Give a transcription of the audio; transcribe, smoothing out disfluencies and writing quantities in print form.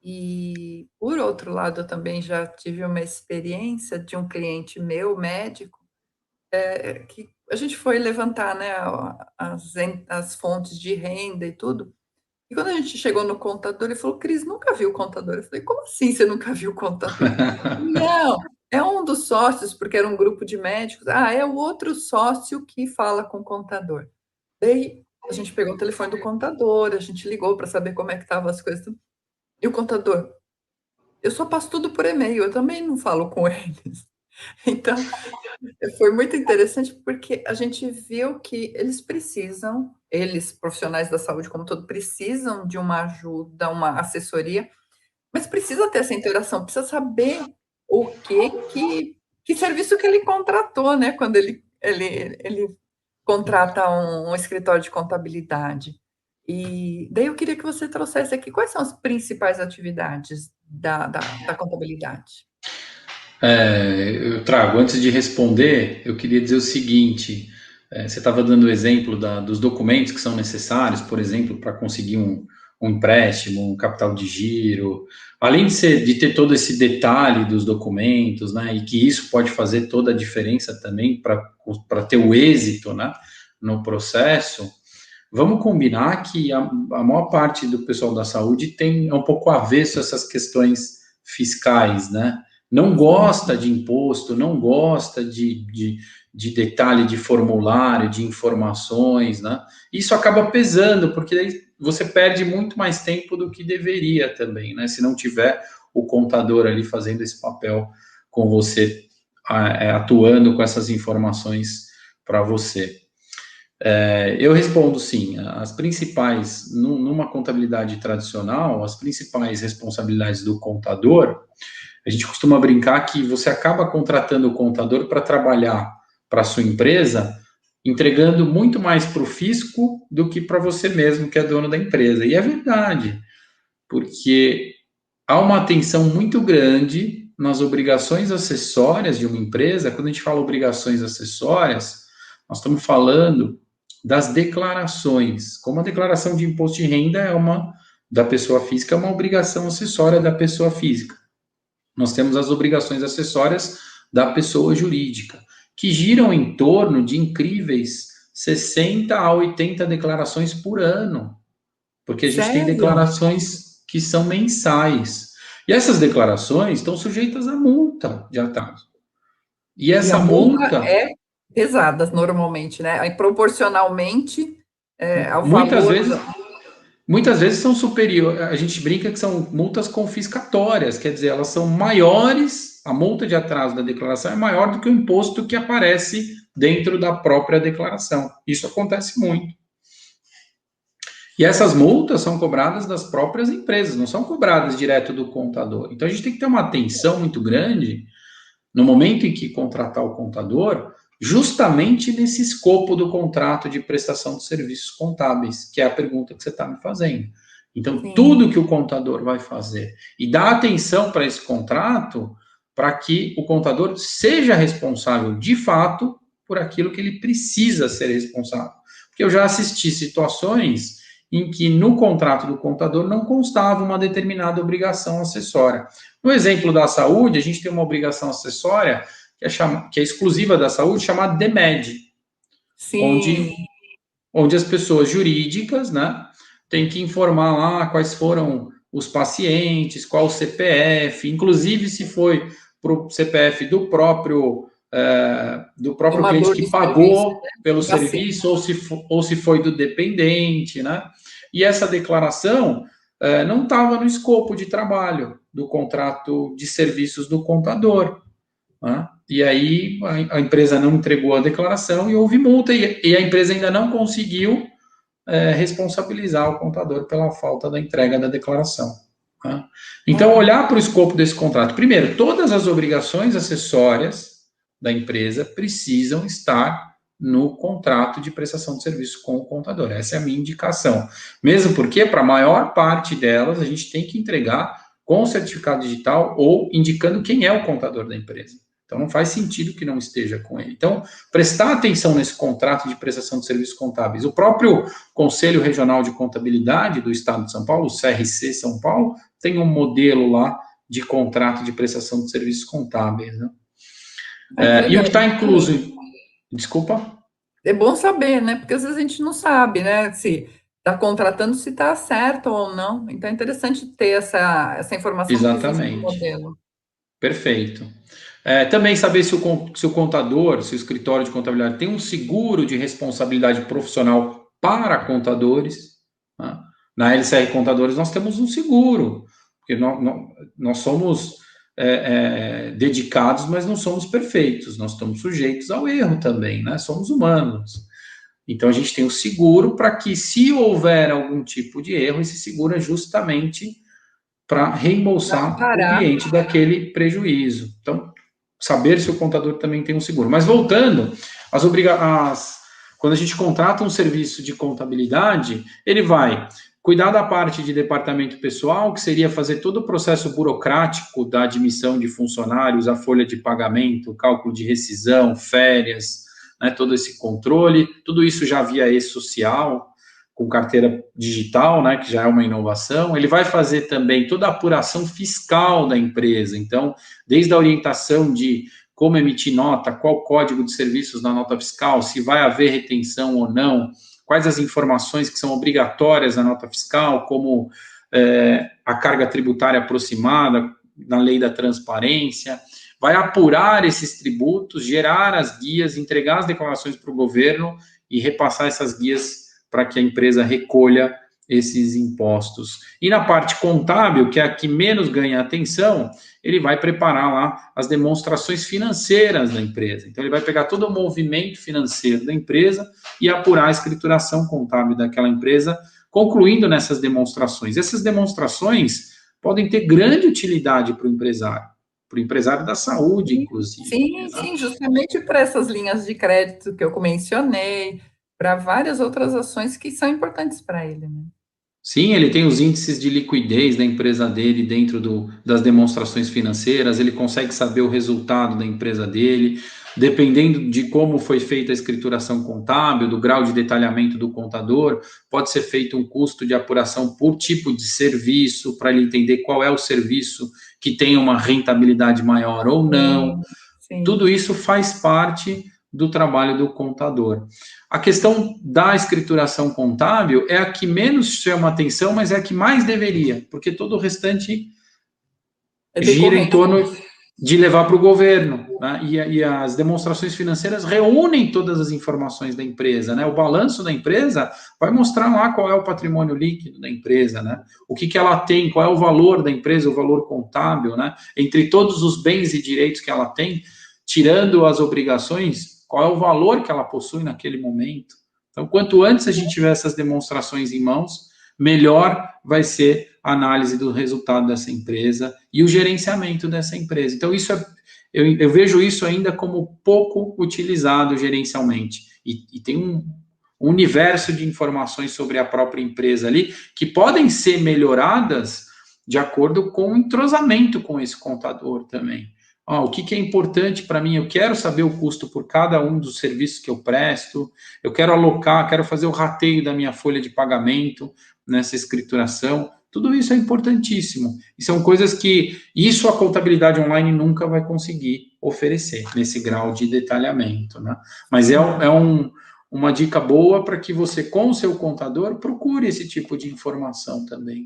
E, por outro lado, eu também já tive uma experiência de um cliente meu, médico, que a gente foi levantar, né, as fontes de renda e tudo. E quando a gente chegou no contador, ele falou: "Cris, nunca vi o contador". Eu falei: "Como assim você nunca viu o contador?". "Não, é um dos sócios", porque era um grupo de médicos. "Ah, é o outro sócio que fala com o contador". Daí a gente pegou o telefone do contador, a gente ligou para saber como é que estavam as coisas. E o contador: "Eu só passo tudo por e-mail, eu também não falo com eles". Então, foi muito interessante, porque a gente viu que eles, profissionais da saúde como um todo, precisam de uma ajuda, uma assessoria, mas precisa ter essa interação, precisa saber o que serviço que ele contratou, né, quando ele contrata um escritório de contabilidade. E daí eu queria que você trouxesse aqui quais são as principais atividades da contabilidade. Eu trago, antes de responder, eu queria dizer o seguinte: você estava dando o exemplo dos documentos que são necessários, por exemplo, para conseguir um empréstimo, um capital de giro, além de ter todo esse detalhe dos documentos, né, e que isso pode fazer toda a diferença também para ter o êxito, né, no processo. Vamos combinar que a maior parte do pessoal da saúde é um pouco avesso a essas questões fiscais, né? Não gosta Sim, de imposto, não gosta de detalhe de formulário, de informações, né? Isso acaba pesando, porque aí você perde muito mais tempo do que deveria também, né? Se não tiver o contador ali fazendo esse papel com você, atuando com essas informações para você. Eu respondo sim. As principais, numa contabilidade tradicional, as principais responsabilidades do contador, a gente costuma brincar que você acaba contratando o contador para trabalhar para a sua empresa, entregando muito mais para o fisco do que para você mesmo, que é dono da empresa. E é verdade, porque há uma atenção muito grande nas obrigações acessórias de uma empresa. Quando a gente fala obrigações acessórias, nós estamos falando das declarações. Como a declaração de imposto de renda é uma da pessoa física, é uma obrigação acessória da pessoa física. Nós temos as obrigações acessórias da pessoa jurídica, que giram em torno de incríveis 60 a 80 declarações por ano, porque a gente tem sério? declarações que são mensais. E essas declarações estão sujeitas a multa de atraso. E E a essa multa multa, é pesada normalmente, né, aí proporcionalmente, ao muitas valor vezes, da. muitas vezes são superiores. A gente brinca que são multas confiscatórias, quer dizer, elas são maiores, a multa de atraso da declaração é maior do que o imposto que aparece dentro da própria declaração. Isso acontece muito. E essas multas são cobradas das próprias empresas, não são cobradas direto do contador. Então a gente tem que ter uma atenção muito grande no momento em que contratar o contador, justamente nesse escopo do contrato de prestação de serviços contábeis, que é a pergunta que você está me fazendo. Então, Sim, tudo que o contador vai fazer e dá atenção para esse contrato, para que o contador seja responsável de fato por aquilo que ele precisa ser responsável. Porque eu já assisti situações em que no contrato do contador não constava uma determinada obrigação acessória. No exemplo da saúde, a gente tem uma obrigação acessória que é exclusiva da saúde, chamada DMED, onde, sim, onde as pessoas jurídicas, né, têm que informar lá quais foram os pacientes, qual o CPF, inclusive se foi para o CPF do próprio cliente tomador que de serviço, pagou pelo do paciente. serviço ou se foi do dependente, né? E essa declaração não estava no escopo de trabalho do contrato de serviços do contador. Né? E aí a empresa não entregou a declaração e houve multa, e a empresa ainda não conseguiu responsabilizar o contador pela falta da entrega da declaração. Né? Então, Uhum. olhar para o escopo desse contrato. Primeiro, todas as obrigações acessórias da empresa precisam estar no contrato de prestação de serviço com o contador. Essa é a minha indicação. Mesmo porque, para a maior parte delas, a gente tem que entregar com certificado digital ou indicando quem é o contador da empresa. Então, não faz sentido que não esteja com ele. Então, prestar atenção nesse contrato de prestação de serviços contábeis. O próprio Conselho Regional de Contabilidade do Estado de São Paulo, o CRC São Paulo, tem um modelo lá de contrato de prestação de serviços contábeis, né? E o que está incluso... Desculpa? É bom saber, né? Porque às vezes a gente não sabe, né? Se está contratando, se está certo ou não. Então é interessante ter essa informação que existe no Exatamente. modelo. Perfeito. Também saber se o contador, se o escritório de contabilidade tem um seguro de responsabilidade profissional para contadores, né? Na LCR Contadores nós temos um seguro, porque nós somos dedicados, mas não somos perfeitos, nós estamos sujeitos ao erro também, né? Somos humanos. Então a gente tem o seguro para que, se houver algum tipo de erro, esse seguro é justamente para reembolsar o cliente daquele prejuízo. Então, saber se o contador também tem um seguro. Mas voltando, quando a gente contrata um serviço de contabilidade, ele vai cuidar da parte de departamento pessoal, que seria fazer todo o processo burocrático da admissão de funcionários, a folha de pagamento, cálculo de rescisão, férias, né, todo esse controle, tudo isso já via e-social, com carteira digital, né, que já é uma inovação. Ele vai fazer também toda a apuração fiscal da empresa, então, desde a orientação de como emitir nota, qual código de serviços na nota fiscal, se vai haver retenção ou não, quais as informações que são obrigatórias na nota fiscal, como a carga tributária aproximada, na lei da transparência, vai apurar esses tributos, gerar as guias, entregar as declarações para o governo e repassar essas guias para que a empresa recolha esses impostos. E na parte contábil, que é a que menos ganha atenção, ele vai preparar lá as demonstrações financeiras da empresa. Então, ele vai pegar todo o movimento financeiro da empresa e apurar a escrituração contábil daquela empresa, concluindo nessas demonstrações. Essas demonstrações podem ter grande utilidade para o empresário da saúde, inclusive. Sim, justamente para essas linhas de crédito que eu mencionei, para várias outras ações que são importantes para ele, né? Sim, ele tem os índices de liquidez da empresa dele dentro das demonstrações financeiras, ele consegue saber o resultado da empresa dele, dependendo de como foi feita a escrituração contábil, do grau de detalhamento do contador, pode ser feito um custo de apuração por tipo de serviço, para ele entender qual é o serviço que tem uma rentabilidade maior ou não. Sim. Tudo isso faz parte do trabalho do contador. A questão da escrituração contábil é a que menos chama atenção, mas é a que mais deveria, porque todo o restante gira em torno de levar para o governo, né? E as demonstrações financeiras reúnem todas as informações da empresa, né? O balanço da empresa vai mostrar lá qual é o patrimônio líquido da empresa, né? O que ela tem, qual é o valor da empresa, o valor contábil, né? Entre todos os bens e direitos que ela tem, tirando as obrigações, qual é o valor que ela possui naquele momento. Então, quanto antes a gente tiver essas demonstrações em mãos, melhor vai ser a análise do resultado dessa empresa e o gerenciamento dessa empresa. Então, eu vejo isso ainda como pouco utilizado gerencialmente. E tem um universo de informações sobre a própria empresa ali que podem ser melhoradas de acordo com o entrosamento com esse contador também. O que é importante para mim? Eu quero saber o custo por cada um dos serviços que eu presto, eu quero alocar, quero fazer o rateio da minha folha de pagamento nessa escrituração. Tudo isso é importantíssimo. E são coisas que a contabilidade online nunca vai conseguir oferecer nesse grau de detalhamento, né? Mas uma dica boa para que você, com o seu contador, procure esse tipo de informação também.